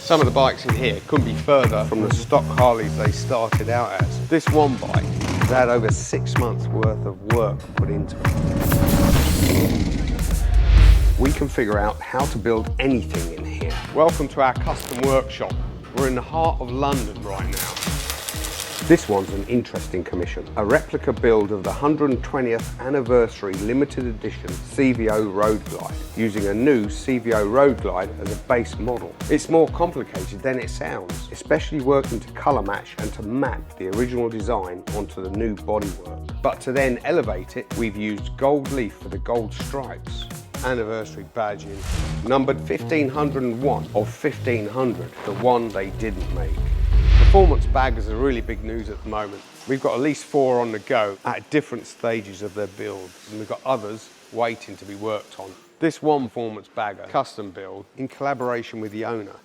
Some of the bikes in here couldn't be further from the stock Harleys they started out as. This one bike has had over 6 months worth of work put into it. We can figure out how to build anything in here. Welcome to our custom workshop. We're in the heart of London right now. This one's an interesting commission, a replica build of the 120th anniversary limited edition CVO Road Glide, using a new CVO Road Glide as a base model. It's more complicated than it sounds, especially working to colour match and to map the original design onto the new bodywork. But to then elevate it, we've used gold leaf for the gold stripes. Anniversary badging, numbered 1501 of 1500, the one they didn't make. Performance baggers are really big news at the moment. We've got at least 4 on the go at different stages of their builds, and we've got others waiting to be worked on. This one performance bagger, custom build, in collaboration with the owner,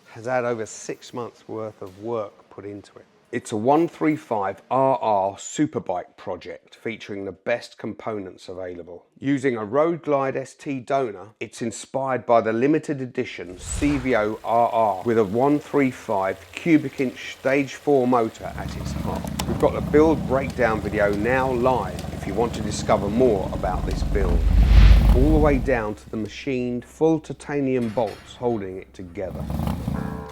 has had over 6 months worth of work put into it. It's a 135RR superbike project featuring the best components available. Using a Road Glide ST donor, it's inspired by the limited edition CVO RR with a 135 cubic inch stage 4 motor at its heart. We've got the build breakdown video now live if you want to discover more about this build. All the way down to the machined full titanium bolts holding it together.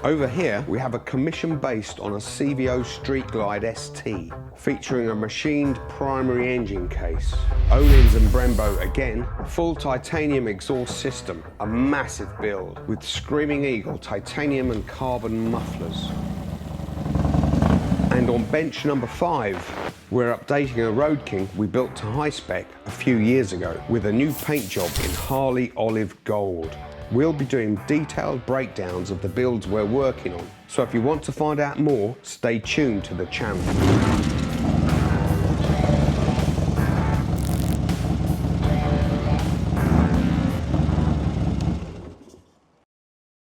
Over here, we have a commission based on a CVO Street Glide ST, featuring a machined primary engine case. Ohlins and Brembo again, full titanium exhaust system, a massive build with Screaming Eagle titanium and carbon mufflers. And on bench number 5, we're updating a Road King we built to high spec a few years ago with a new paint job in Harley Olive Gold. We'll be doing detailed breakdowns of the builds we're working on, so if you want to find out more, stay tuned to the channel.